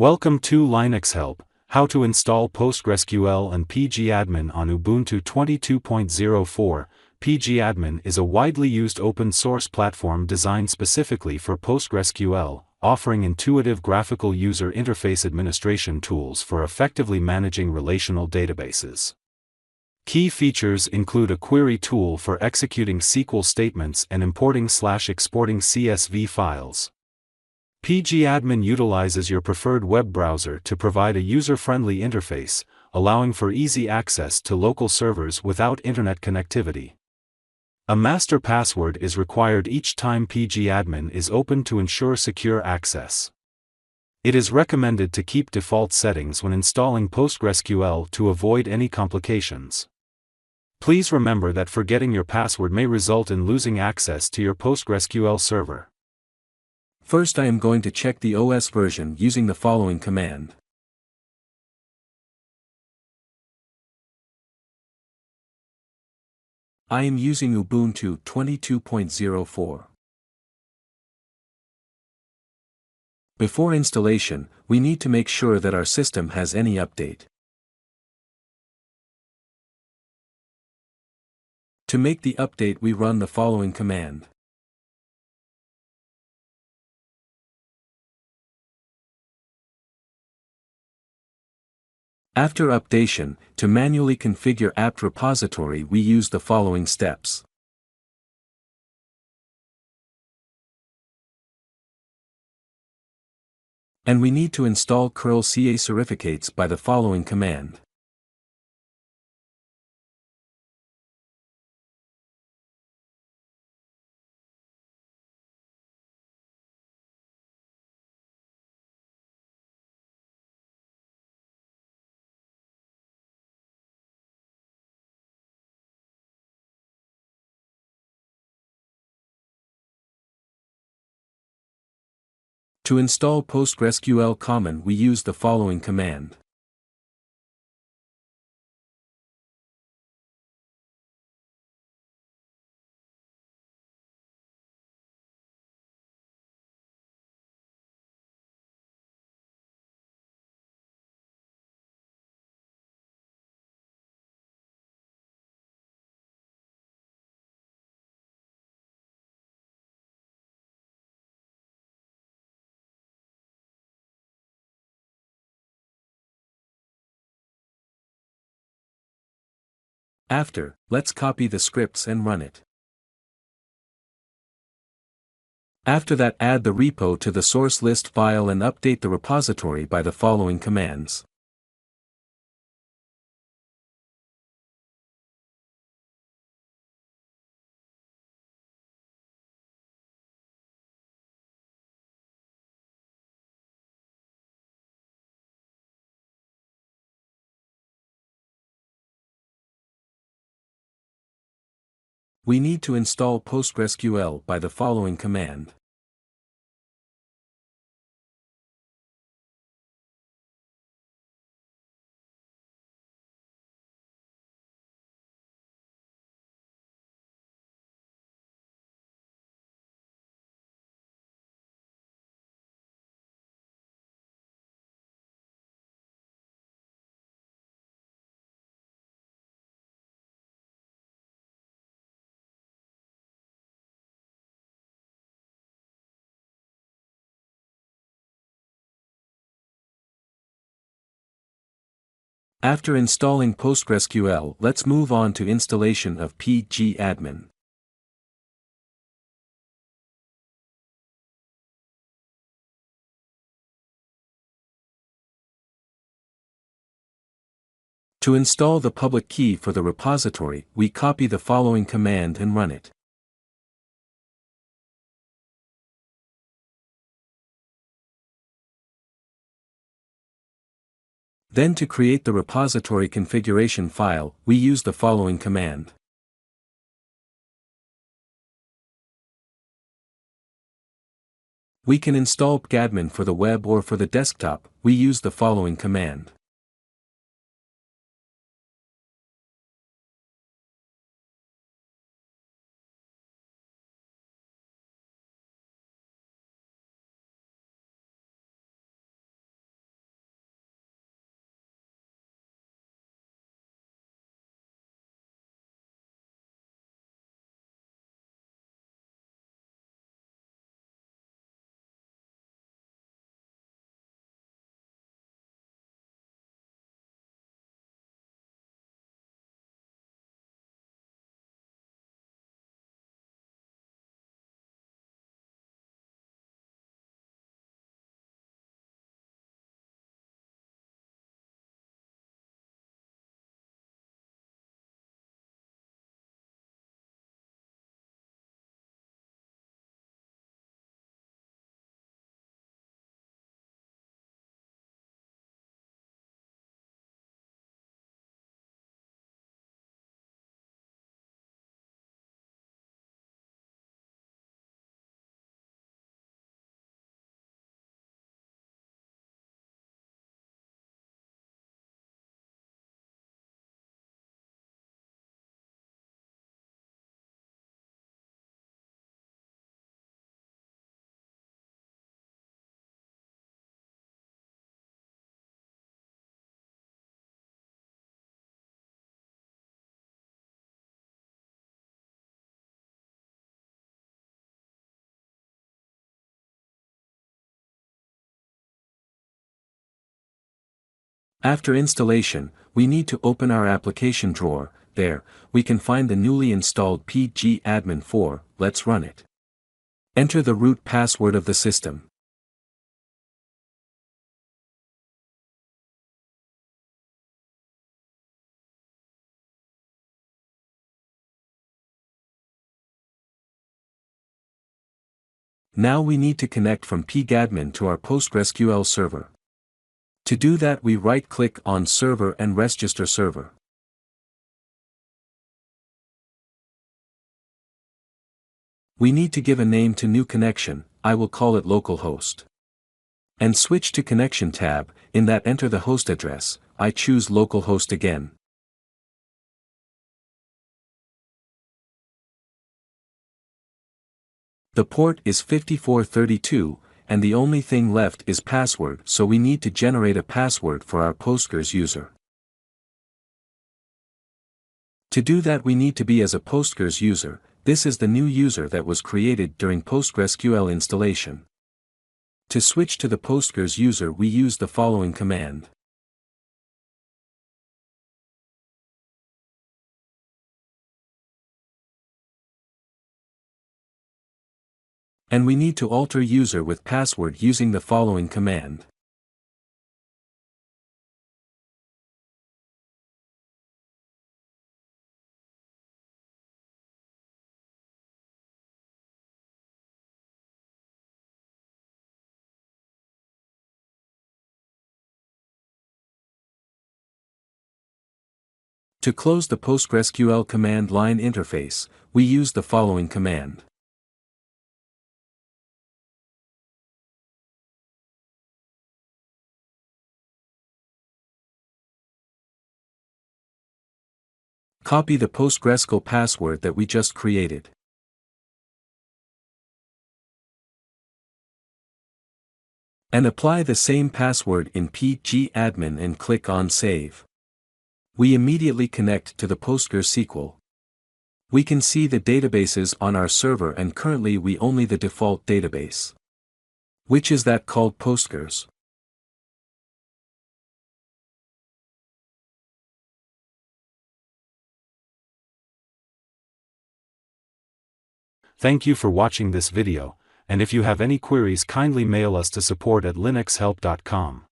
Welcome to Linux Help, how to install PostgreSQL and PGAdmin on Ubuntu 22.04. PGAdmin is a widely used open-source platform designed specifically for PostgreSQL, offering intuitive graphical user interface administration tools for effectively managing relational databases. Key features include a query tool for executing SQL statements and importing/exporting CSV files. PGAdmin utilizes your preferred web browser to provide a user-friendly interface, allowing for easy access to local servers without internet connectivity. A master password is required each time PGAdmin is opened to ensure secure access. It is recommended to keep default settings when installing PostgreSQL to avoid any complications. Please remember that forgetting your password may result in losing access to your PostgreSQL server. First, I am going to check the OS version using the following command. I am using Ubuntu 22.04. Before installation, we need to make sure that our system has any update. To make the update, we run the following command. After updation, to manually configure apt repository, we use the following steps. And we need to install curl CA certificates by the following command. To install PostgreSQL common, we use the following command. After, let's copy the scripts and run it. After that, add the repo to the source list file and update the repository by the following commands. We need to install PostgreSQL by the following command. After installing PostgreSQL, let's move on to installation of PGAdmin. To install the public key for the repository, we copy the following command and run it. Then, to create the repository configuration file, we use the following command. We can install PGAdmin for the web or for the desktop. We use the following command. After installation, we need to open our application drawer. There, we can find the newly installed PGAdmin 4, let's run it. Enter the root password of the system. Now we need to connect from PGAdmin to our PostgreSQL server. To do that, we right-click on Server and Register Server. We need to give a name to new connection, I will call it localhost. And switch to Connection tab, in that enter the host address, I choose localhost again. The port is 5432, and the only thing left is password, so we need to generate a password for our Postgres user. To do that, we need to be as a Postgres user. This is the new user that was created during PostgreSQL installation. To switch to the Postgres user, we use the following command. And we need to alter user with password using the following command. To close the PostgreSQL command line interface, we use the following command. Copy the PostgreSQL password that we just created. And apply the same password in PGAdmin and click on Save. We immediately connect to the PostgreSQL. We can see the databases on our server, and currently we only the default database. Which is that called Postgres. Thank you for watching this video, and if you have any queries, kindly mail us to support@linuxhelp.com.